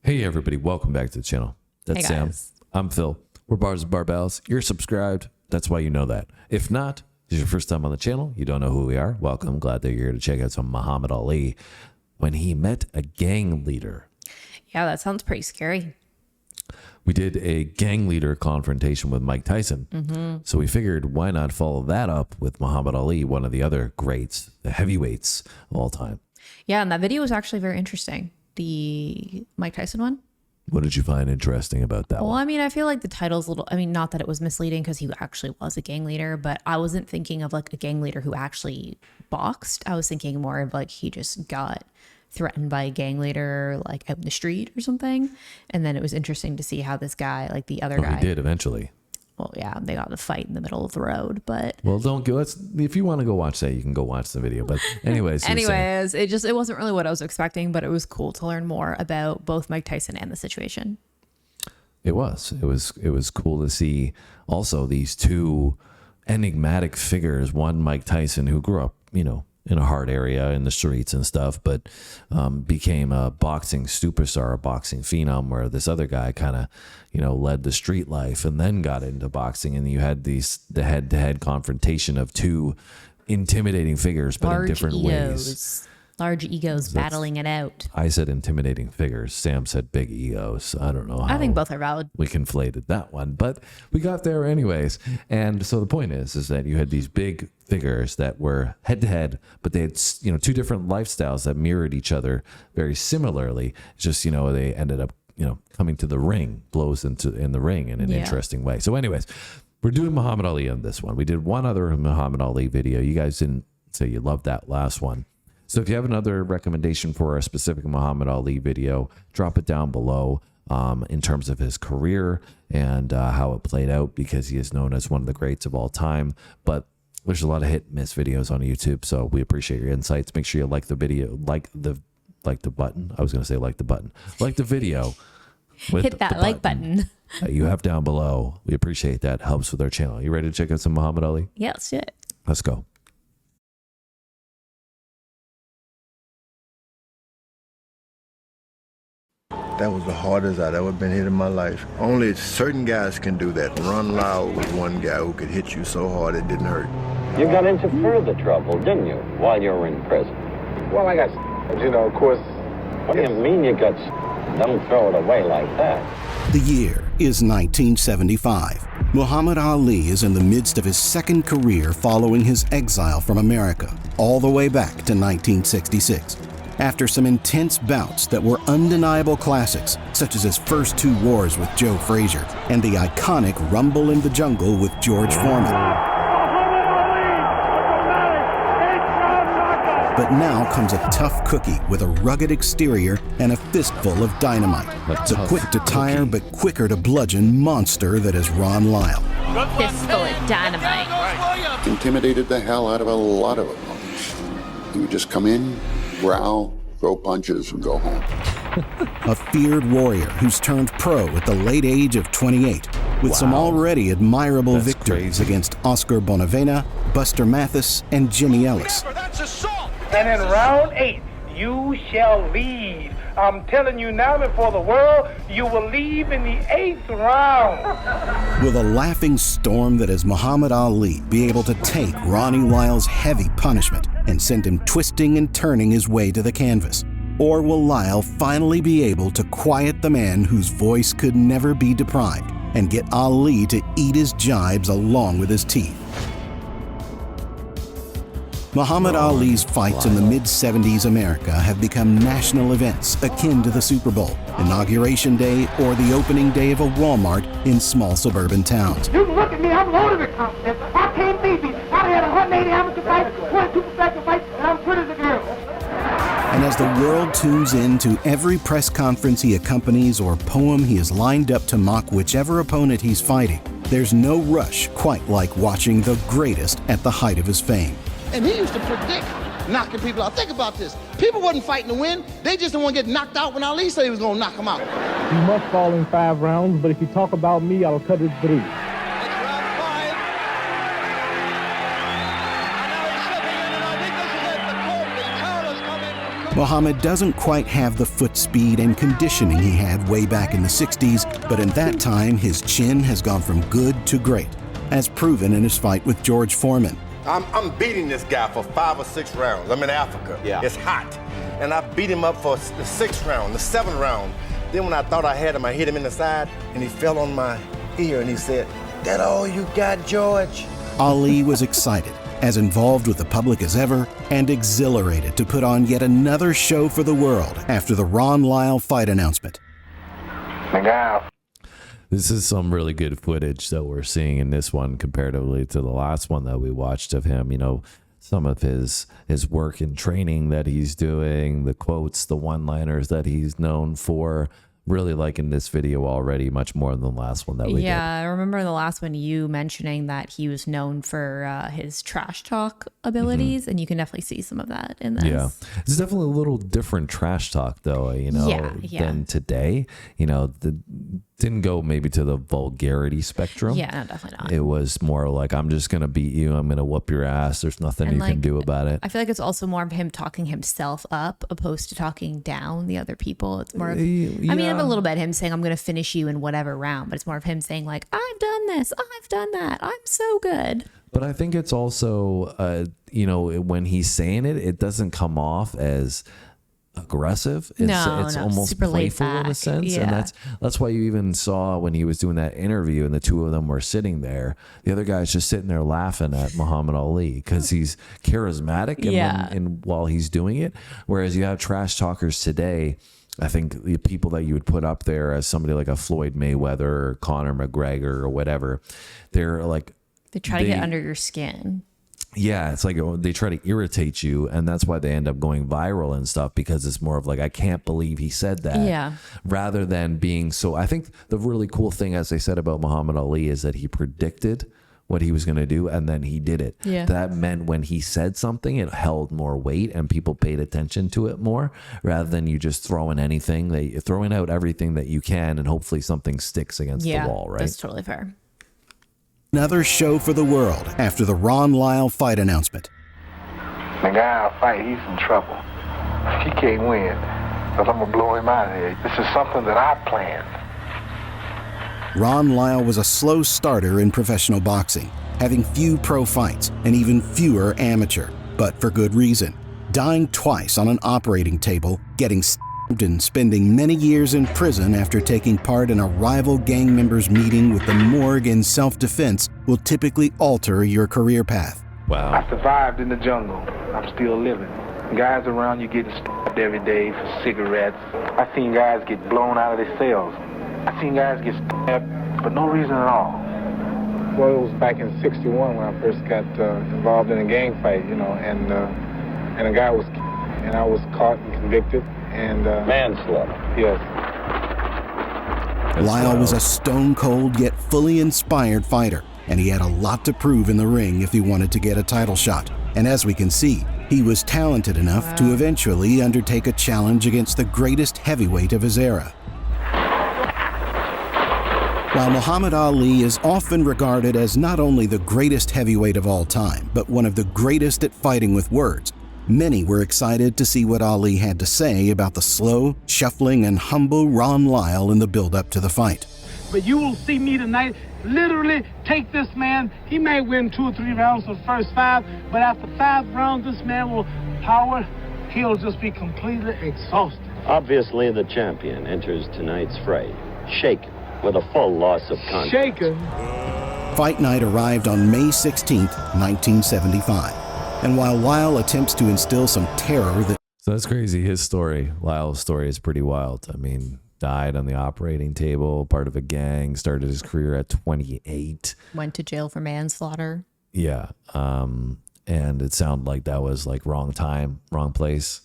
Hey everybody, welcome back to the channel. That's Sam. I'm Phil. We're Bars and Barbells. You're subscribed. That's why you know that. If not, this is your first time on the channel. You don't know who we are. Welcome. Glad that you're here to check out some Muhammad Ali when he met a gang leader. Yeah, that sounds pretty scary. We did a gang leader confrontation with Mike Tyson. So we figured why not follow that up with Muhammad Ali, one of the other greats, the heavyweights of all time. Yeah, and that video was actually very interesting. The Mike Tyson one. What did you find interesting about that Well, one? I mean, I feel like the title's a little, I mean, not that it was misleading because he actually was a gang leader, but I wasn't thinking of like a gang leader who actually boxed. I was thinking more of like he just got threatened by a gang leader like out in the street or something. And then it was interesting to see how this guy, like the other guy. He did eventually. Well, yeah, they got in a fight in the middle of the road, but. Well, don't go. If you want to go watch that, you can go watch the video. But anyways. It wasn't really what I was expecting, but it was cool to learn more about both Mike Tyson and the situation. It was cool to see also these two enigmatic figures. One, Mike Tyson, who grew up, in a hard area in the streets and stuff, but became a boxing superstar, a boxing phenom, where this other guy kind of, led the street life and then got into boxing. And you had the head-to-head confrontation of two intimidating figures, but in different ways. Large egos battling it out. I said intimidating figures. Sam said big egos. I don't know how. I think both are valid. We conflated that one, but we got there anyways. And so the point is that you had these big figures that were head to head, but they had, two different lifestyles that mirrored each other very similarly. It's just, they ended up, coming to the ring, blows in the ring in an interesting way. So anyways, we're doing Muhammad Ali on this one. We did one other Muhammad Ali video. You guys didn't say you loved that last one. So if you have another recommendation for a specific Muhammad Ali video, drop it down below in terms of his career and how it played out, because he is known as one of the greats of all time. But there's a lot of hit and miss videos on YouTube, so we appreciate your insights. Make sure you like the video, like the button. I was going to say like the button. Like the video. Hit that like button. You have down below. We appreciate that. Helps with our channel. You ready to check out some Muhammad Ali? Yeah, let's do it. Let's go. That was the hardest I'd ever been hit in my life. Only certain guys can do that. Lyle was one guy who could hit you so hard it didn't hurt. You got into further trouble, didn't you, while you were in prison? Well, I got, of course. What do you mean you got? Don't throw it away like that. The year is 1975. Muhammad Ali is in the midst of his second career following his exile from America, all the way back to 1966. After some intense bouts that were undeniable classics, such as his first two wars with Joe Frazier and the iconic Rumble in the Jungle with George Foreman. But now comes a tough cookie with a rugged exterior and a fistful of dynamite. The quick to tire but quicker to bludgeon monster that is Ron Lyle. Fistful of dynamite. Intimidated the hell out of a lot of opponents. He would just come in, growl, throw punches, and go home. A feared warrior who's turned pro at the late age of 28, with some already admirable victories against Oscar Bonavena, Buster Mathis, and Jimmy Ellis. And in round 8, you shall leave. I'm telling you now before the world, you will leave in the 8th round. Will the laughing storm that is Muhammad Ali be able to take Ronnie Lyle's heavy punishment and send him twisting and turning his way to the canvas? Or will Lyle finally be able to quiet the man whose voice could never be deprived and get Ali to eat his jibes along with his teeth? Muhammad Ali's fights in the mid-70s America have become national events akin to the Super Bowl, Inauguration Day, or the opening day of a Walmart in small suburban towns. You can look at me, I'm loaded with confidence. I can't beat me. I had 180 amateur fights, 22 professional fights, and I'm pretty as a girl. And as the world tunes in to every press conference he accompanies or poem he is lined up to mock whichever opponent he's fighting, there's no rush quite like watching the greatest at the height of his fame. And he used to predict knocking people out. Think about this. People wasn't fighting to win. They just didn't want to get knocked out when Ali said he was going to knock them out. You must fall in 5 rounds, but if you talk about me, I'll cut it 3. Muhammad doesn't quite have the foot speed and conditioning he had way back in the 60s, but in that time, his chin has gone from good to great, as proven in his fight with George Foreman. I'm beating this guy for 5 or 6 rounds. I'm in Africa. Yeah. It's hot. And I beat him up for the 6th round, the 7th round. Then when I thought I had him, I hit him in the side, and he fell on my ear, and he said, "That all you got, George?" Ali was excited, as involved with the public as ever, and exhilarated to put on yet another show for the world after the Ron Lyle fight announcement. This is some really good footage that we're seeing in this one comparatively to the last one that we watched of him. You know, some of his work and training that he's doing, the quotes, the one-liners that he's known for. Really liking this video already much more than the last one that we did. Yeah, I remember the last one you mentioning that he was known for his trash talk abilities, and you can definitely see some of that in this. Yeah, it's definitely a little different trash talk though, you know, than today. You know, didn't go maybe to the vulgarity spectrum. Yeah, no, definitely not. It was more like, I'm just going to beat you. I'm going to whoop your ass. There's nothing you can do about it. I feel like it's also more of him talking himself up opposed to talking down the other people. It's more of, I mean, a little bit him saying, I'm going to finish you in whatever round, but it's more of him saying like, I've done this, I've done that, I'm so good. But I think it's also, you know, when he's saying it, it doesn't come off as aggressive. It's almost super playful in a sense. Yeah. And that's why you even saw when he was doing that interview and the two of them were sitting there, the other guy's just sitting there laughing at Muhammad Ali because he's charismatic and while he's doing it. Whereas you have trash talkers today, I think the people that you would put up there as somebody like a Floyd Mayweather or Conor McGregor or whatever, they're like, they try to get under your skin. Yeah, it's like they try to irritate you, and that's why they end up going viral and stuff, because it's more of like, I can't believe he said that. Yeah. Rather than being so, I think the really cool thing, as they said about Muhammad Ali, is that he predicted what he was going to do, and then he did it. Yeah. That meant when he said something, it held more weight, and people paid attention to it more, rather than you just throwing throwing out everything that you can, and hopefully something sticks against the wall, right? That's totally fair. Another show for the world after the Ron Lyle fight announcement. The guy I'll fight, he's in trouble. He can't win, because I'm going to blow him out of here. This is something that I planned. Ron Lyle was a slow starter in professional boxing, having few pro fights and even fewer amateur, but for good reason. Dying twice on an operating table, getting stabbed and spending many years in prison after taking part in a rival gang member's meeting with the morgue in self-defense will typically alter your career path. Wow. I survived in the jungle. I'm still living. Guys around you getting stabbed every day for cigarettes. I've seen guys get blown out of their cells. I've seen guys get stabbed for no reason at all. Well, it was back in '61 when I first got involved in a gang fight, you know, and a guy was, and I was caught and convicted. And manslaughter. Yes. Lyle was a stone-cold yet fully inspired fighter, and he had a lot to prove in the ring if he wanted to get a title shot. And as we can see, he was talented enough to eventually undertake a challenge against the greatest heavyweight of his era. While Muhammad Ali is often regarded as not only the greatest heavyweight of all time, but one of the greatest at fighting with words, many were excited to see what Ali had to say about the slow, shuffling, and humble Ron Lyle in the build-up to the fight. But you will see me tonight literally take this man. He may win 2 or 3 rounds for the first 5, but after 5 rounds, this man will power. He'll just be completely exhausted. Obviously, the champion enters tonight's fray, shaken with a full loss of confidence. Shaken. Fight night arrived on May 16, 1975. And while Lyle attempts to instill some terror that... So that's crazy. His story, Lyle's story, is pretty wild. I mean, died on the operating table, part of a gang, started his career at 28. Went to jail for manslaughter. Yeah. And it sounded like that was like wrong time, wrong place.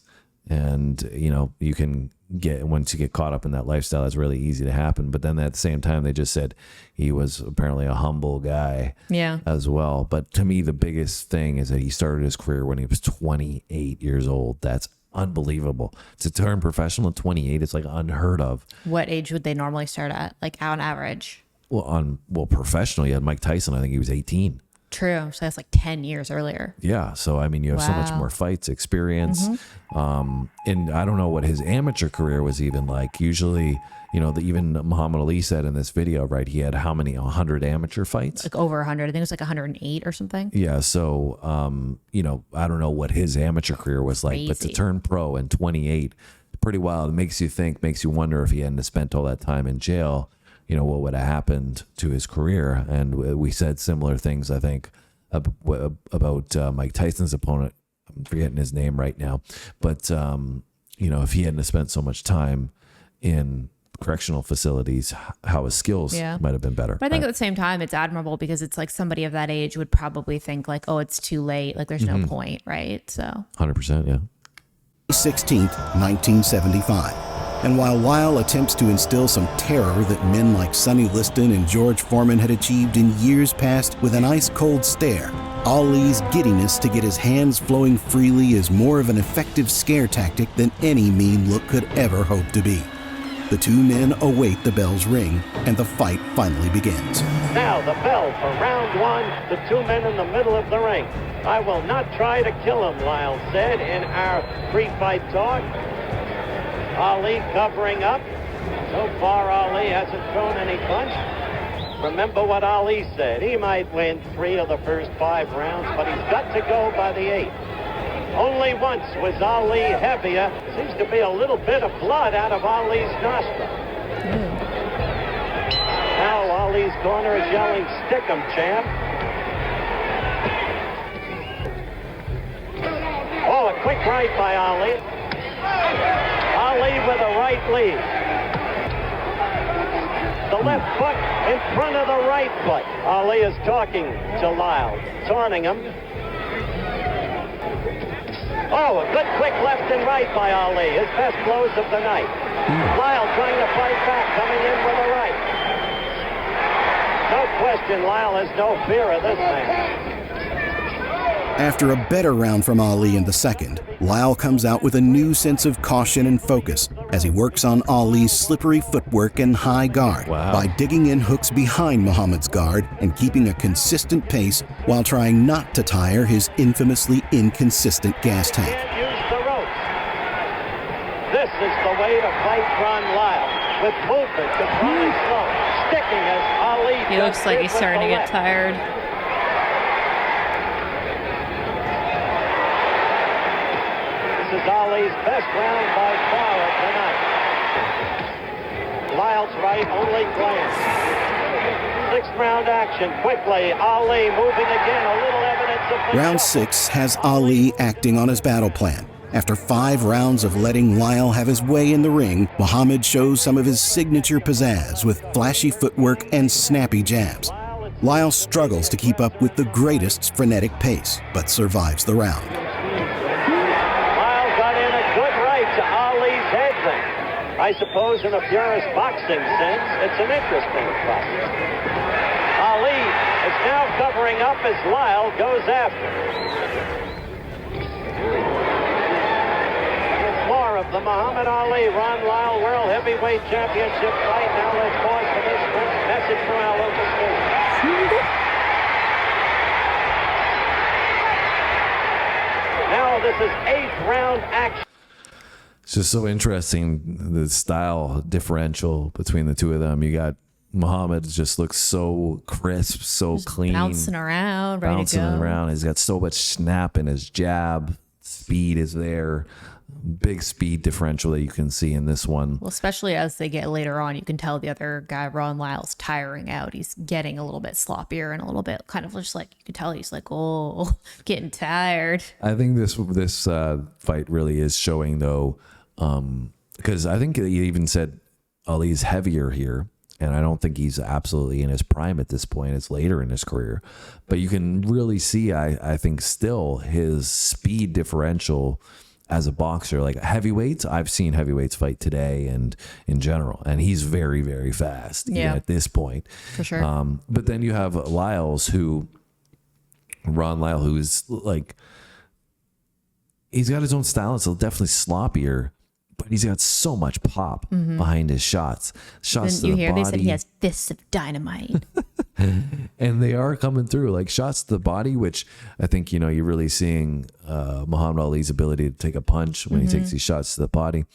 And, you know, you can get, once you get caught up in that lifestyle, it's really easy to happen. But then at the same time, they just said he was apparently a humble guy as well. But to me, the biggest thing is that he started his career when he was 28 years old. That's unbelievable. To turn professional at 28, it's like unheard of. What age would they normally start at? Like on average? Well, professional, you had Mike Tyson. I think he was 18. True. So that's like 10 years earlier. Yeah. So, I mean, you have so much Wow. more fights experience. And I don't know what his amateur career was even like. Usually, you know, even Muhammad Ali said in this video, right, he had how many, 100 amateur fights? Like over 100. I think it was like 108 or something. Yeah. So, you know, I don't know what his amateur career was like, but to Crazy. turn pro in 28, pretty wild. It makes you wonder if he hadn't spent all that time in jail, you know, what would have happened to his career. And we said similar things, I think, about Mike Tyson's opponent. I'm forgetting his name right now. But, you know, if he hadn't spent so much time in correctional facilities, how his skills might have been better. But I think at the same time, it's admirable because it's like somebody of that age would probably think like, oh, it's too late. Like there's no point, right? So 100%, yeah. 16th, 1975. And while Lyle attempts to instill some terror that men like Sonny Liston and George Foreman had achieved in years past with an ice-cold stare, Ali's giddiness to get his hands flowing freely is more of an effective scare tactic than any mean look could ever hope to be. The two men await the bell's ring, and the fight finally begins. Now the bell for round one, the two men in the middle of the ring. I will not try to kill him, Lyle said in our pre-fight talk. Ali covering up. So far, Ali hasn't thrown any punch. Remember what Ali said. He might win 3 of the first 5 rounds, but he's got to go by the 8th. Only once was Ali heavier. Seems to be a little bit of blood out of Ali's nostril. Now Ali's corner is yelling, "Stick 'em, champ." Oh, a quick right by Ali. Ali with a right lead. The left foot in front of the right foot. Ali is talking to Lyle, taunting him. Oh, a good quick left and right by Ali. His best blows of the night. Lyle trying to fight back, coming in with a right. No question, Lyle has no fear of this man. After a better round from Ali in the second, Lyle comes out with a new sense of caution and focus as he works on Ali's slippery footwork and high guard by digging in hooks behind Muhammad's guard and keeping a consistent pace while trying not to tire his infamously inconsistent gas tank. Can't use the ropes. This is the way to fight Ron Lyle, with movement, controlling slow, sticking as Ali. he looks like he's starting to get tired. This is Ali's best round by far of the night. Lyle's right, only glance. 6th round action, quickly. Ali moving again, a little evidence of the Round 6 has Ali acting on his battle plan. After 5 rounds of letting Lyle have his way in the ring, Muhammad shows some of his signature pizzazz with flashy footwork and snappy jabs. Lyle struggles to keep up with the greatest's frenetic pace, but survives the round. Lyle got in a good right to Ali's head then. I suppose in a purist boxing sense, it's an interesting fight. Ali is now covering up as Lyle goes after. More of the Muhammad Ali Ron Lyle World Heavyweight Championship fight. Now let's pause for this message from our local station. Now this is 8th round action. It's just so interesting, the style differential between the two of them. You got Muhammad just looks so crisp, so clean. Bouncing around, ready to go. Bouncing around. He's got so much snap in his jab. Speed is there. Big speed differential that you can see in this one. Well, especially as they get later on, you can tell the other guy, Ron Lyle's tiring out. He's getting a little bit sloppier and a little bit kind of just like, you can tell he's like, oh, getting tired. I think this fight really is showing though, because I think he even said Ali's heavier here. And I don't think he's absolutely in his prime at this point. It's later in his career. But you can really see, I think, still his speed differential as a boxer. Like heavyweights, I've seen heavyweights fight today and in general. And he's very, very fast even at this point. For sure. But then you have Ron Lyle, who's like, he's got his own style. It's definitely sloppier. But he's got so much pop behind his shots. Shots Didn't to you the hear body. they said he has fists of dynamite? And they are coming through, like shots to the body, which I think, you know, you're really seeing Muhammad Ali's ability to take a punch when he takes these shots to the body.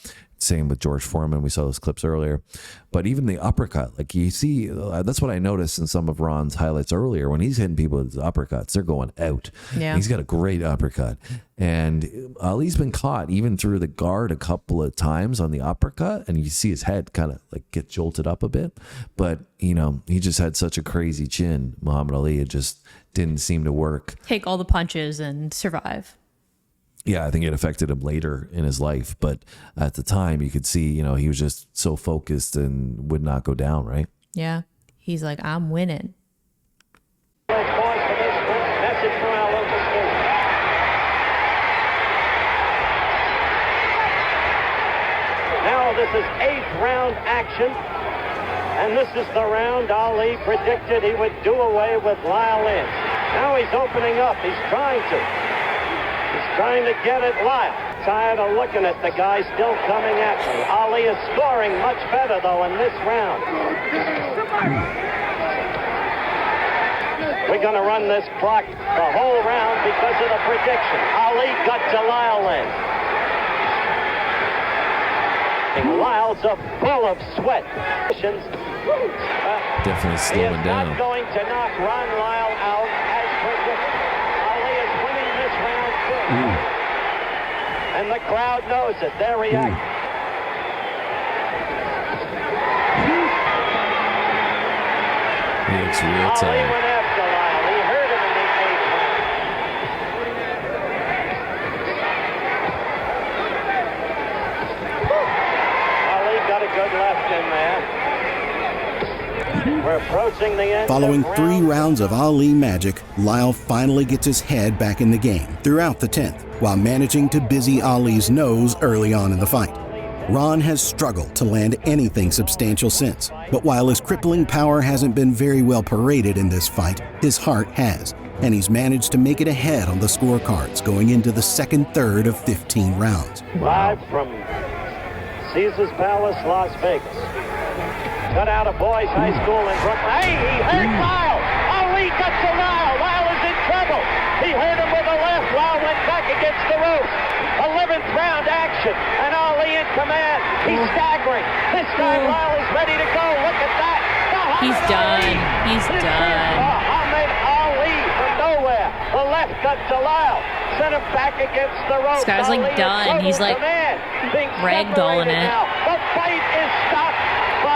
Same with George Foreman. We saw those clips earlier. But even the uppercut, like you see, that's what I noticed in some of Ron's highlights earlier. When he's hitting people with his uppercuts, they're going out. Yeah. He's got a great uppercut. And Ali's been caught even through the guard a couple of times on the uppercut. And you see his head kind of like get jolted up a bit. But, you know, he just had such a crazy chin, Muhammad Ali. It just didn't seem to work. Take all the punches and survive. Yeah, I think it affected him later in his life. But at the time, you could see, you know, he was just so focused and would not go down, right? Yeah. He's like, I'm winning. Message from our local station. Now this is 8th round action. And this is the round Ali predicted he would do away with Lyle in. Now he's opening up. He's trying to get at Lyle. Tired of looking at the guy still coming at me. Ali is scoring much better, though, in this round. We're going to run this clock the whole round because of the prediction. Ali got to Lyle in. Lyle's full of sweat. Definitely slowing down. Not going to knock Ron Lyle out as predicted. Ali is winning this round too. And the crowd knows it. They're reacting. He looks real Ali tired. went after Lyle. He hurt him in the 8th round. Ali got a good left in there. We're approaching the end. Following of 3 rounds of Ali magic, Lyle finally gets his head back in the game throughout the 10th, while managing to busy Ali's nose early on in the fight. Ron has struggled to land anything substantial since, but while his crippling power hasn't been very well paraded in this fight, his heart has, and he's managed to make it ahead on the scorecards going into the second third of 15 rounds. Live from Caesars Palace, Las Vegas. Cut out of boys' high school in Brooklyn. Hey, he hurt Lyle. Ali got to Lyle. Lyle is in trouble. He hurt him with a left. Lyle went back against the ropes. 11th round action, and Ali in command. He's staggering. This time Lyle is ready to go. Look at that. He's done. He's done. Muhammad Ali from nowhere. The left cut to Lyle. Sent him back against the ropes. This guy's like Ali in done. total He's like command. Being ragdolling separated it. now. The fight is stopped.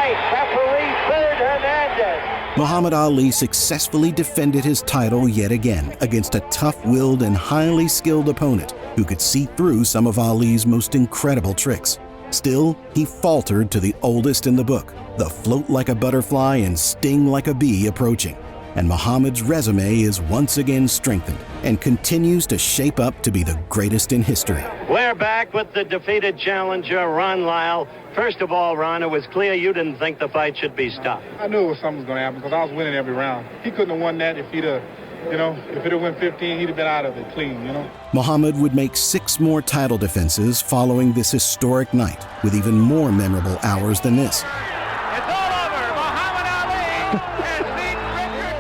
Referee Bird Hernandez. Muhammad Ali successfully defended his title yet again against a tough-willed and highly skilled opponent who could see through some of Ali's most incredible tricks. Still, he faltered to the oldest in the book, the float like a butterfly and sting like a bee approaching. And Muhammad's resume is once again strengthened and continues to shape up to be the greatest in history. We're back with the defeated challenger, Ron Lyle. First of all, Ron, it was clear you didn't think the fight should be stopped. I knew something was going to happen because I was winning every round. He couldn't have won that if he'd have, if it had went 15, he'd have been out of it clean, Muhammad would make 6 more title defenses following this historic night, with even more memorable hours than this.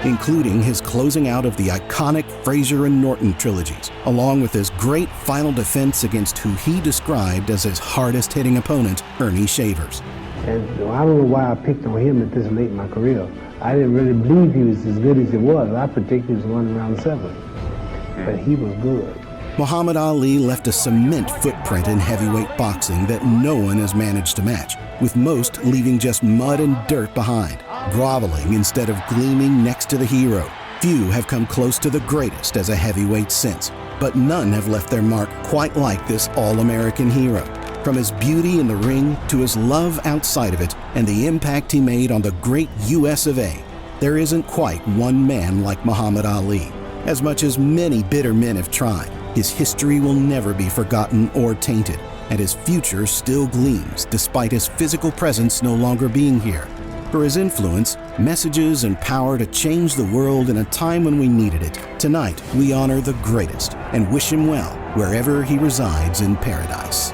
Including his closing out of the iconic Frazier and Norton trilogies, along with his great final defense against who he described as his hardest-hitting opponent, Ernie Shavers. And I don't know why I picked on him at this late in my career. I didn't really believe he was as good as he was. I predicted he was running around 7, but he was good. Muhammad Ali left a cement footprint in heavyweight boxing that no one has managed to match, with most leaving just mud and dirt behind, groveling instead of gleaming next to the hero. Few have come close to the greatest as a heavyweight since, but none have left their mark quite like this all-American hero. From his beauty in the ring to his love outside of it and the impact he made on the great US of A, there isn't quite one man like Muhammad Ali. As much as many bitter men have tried, his history will never be forgotten or tainted, and his future still gleams despite his physical presence no longer being here. For his influence, messages, and power to change the world in a time when we needed it, tonight we honor the greatest and wish him well wherever he resides in paradise.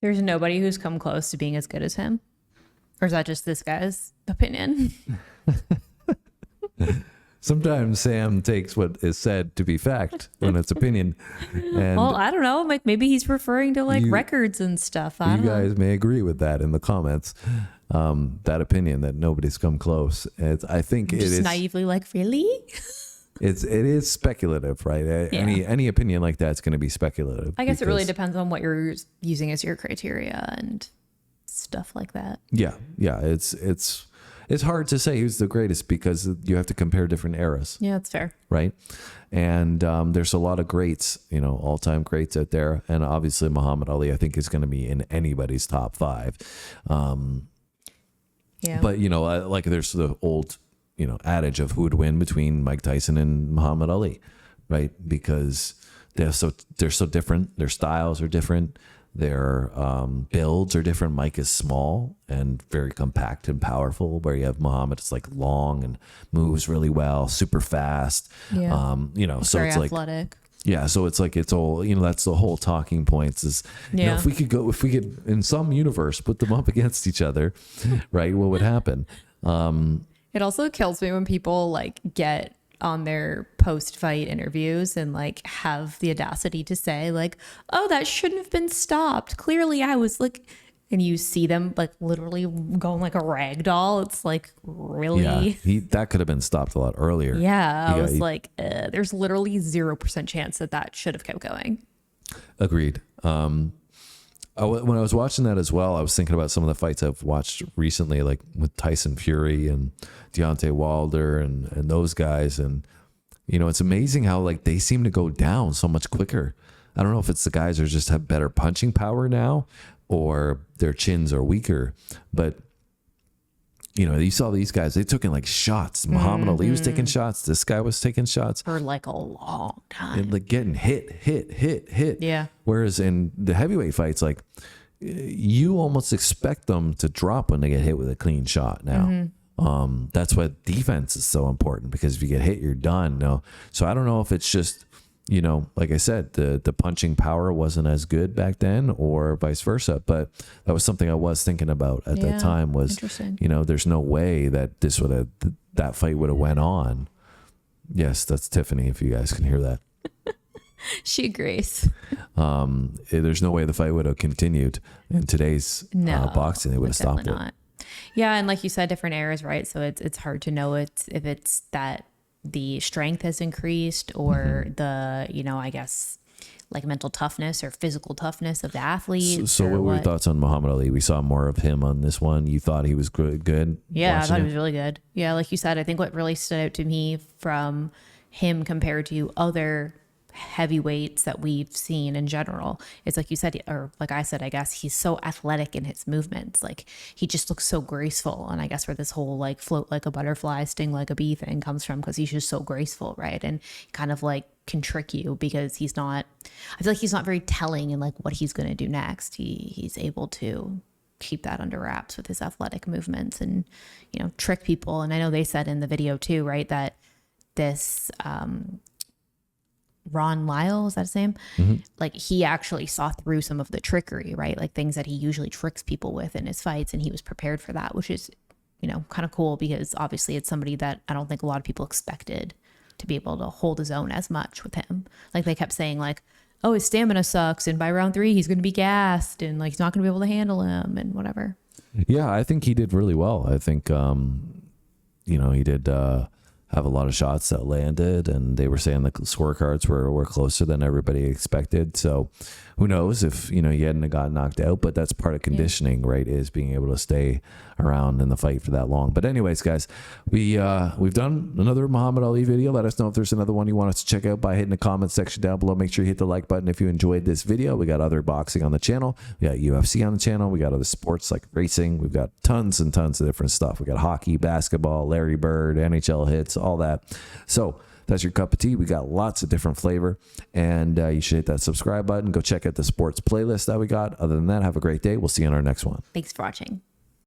There's nobody who's come close to being as good as him. Or is that just this guy's opinion? Sometimes Sam takes what is said to be fact when it's opinion. And well, I don't know. Like maybe he's referring to like records and stuff. I you don't know. guys may agree with that in the comments. That opinion that nobody's come close. I think it Just is naively like, really? it is speculative, right? Any opinion like that's going to be speculative. I guess it really depends on what you're using as your criteria and stuff like that. Yeah. It's hard to say who's the greatest because you have to compare different eras. Yeah, that's fair. Right. And there's a lot of greats, all-time greats out there. And obviously Muhammad Ali, I think, is going to be in anybody's top 5. Yeah. But, like there's the old, adage of who would win between Mike Tyson and Muhammad Ali, right? Because they're so different. Their styles are different. Their builds are different. Mike is small and very compact and powerful, where you have Muhammad, it's like long and moves really well, super fast. Yeah. So very it's like athletic. Yeah, so it's like it's all that's the whole talking points is if we could in some universe put them up against each other, right? What would happen? It also kills me when people like get on their post-fight interviews and like have the audacity to say like, oh, that shouldn't have been stopped. Clearly I was like, and you see them like literally going like a rag doll. It's like, really? Yeah, that could have been stopped a lot earlier. Yeah, I was like, there's literally 0% chance that should have kept going. Agreed. When I was watching that as well, I was thinking about some of the fights I've watched recently, like with Tyson Fury and Deontay Wilder and those guys. And, it's amazing how like they seem to go down so much quicker. I don't know if it's the guys who just have better punching power now or their chins are weaker, but you saw these guys, they took in like shots. Muhammad Ali was taking shots. This guy was taking shots For like a long time. and like getting hit. Yeah. Whereas in the heavyweight fights, like you almost expect them to drop when they get hit with a clean shot now. That's why defense is so important, because if you get hit, you're done. No. So I don't know if it's just, like I said, the punching power wasn't as good back then or vice versa. But that was something I was thinking about at that time was, there's no way that that fight would have went on. Yes, that's Tiffany, if you guys can hear that. She agrees. There's no way the fight would have continued in today's boxing. They would have stopped it. Not. Yeah, and like you said, different eras, right? So it's hard to know if it's that the strength has increased or the, I guess like mental toughness or physical toughness of the athletes. So what were your thoughts on Muhammad Ali? We saw more of him on this one. You thought he was good? Yeah, I thought he was really good. Yeah, like you said, I think what really stood out to me from him compared to other heavyweights that we've seen in general, it's like you said, or like I said, I guess he's so athletic in his movements. Like he just looks so graceful. And I guess where this whole like float like a butterfly, sting like a bee thing comes from, because he's just so graceful, right? And kind of like can trick you because I feel like he's not very telling in like what he's going to do next. He's able to keep that under wraps with his athletic movements and, trick people. And I know they said in the video too, right, that this, Lyle, is that his name? Like he actually saw through some of the trickery, right? Like things that he usually tricks people with in his fights, and he was prepared for that, which is, kind of cool, because obviously it's somebody that I don't think a lot of people expected to be able to hold his own as much with him. Like they kept saying like, oh, his stamina sucks, and by round 3 he's going to be gassed, and like he's not going to be able to handle him and whatever. Yeah, I think he did really well. I think he did have a lot of shots that landed, and they were saying the scorecards were closer than everybody expected. So who knows if, he hadn't got knocked out, but that's part of conditioning, right? Is being able to stay around in the fight for that long. But anyways, guys, we've done another Muhammad Ali video. Let us know if there's another one you want us to check out by hitting the comment section down below. Make sure you hit the like button if you enjoyed this video. We got other boxing on the channel. We got UFC on the channel. We got other sports like racing. We've got tons and tons of different stuff. We got hockey, basketball, Larry Bird, NHL hits, all that. So that's your cup of tea. We got lots of different flavor, and you should hit that subscribe button. Go check out the sports playlist that we got. Other than that, have a great day. We'll see you on our next one. Thanks for watching.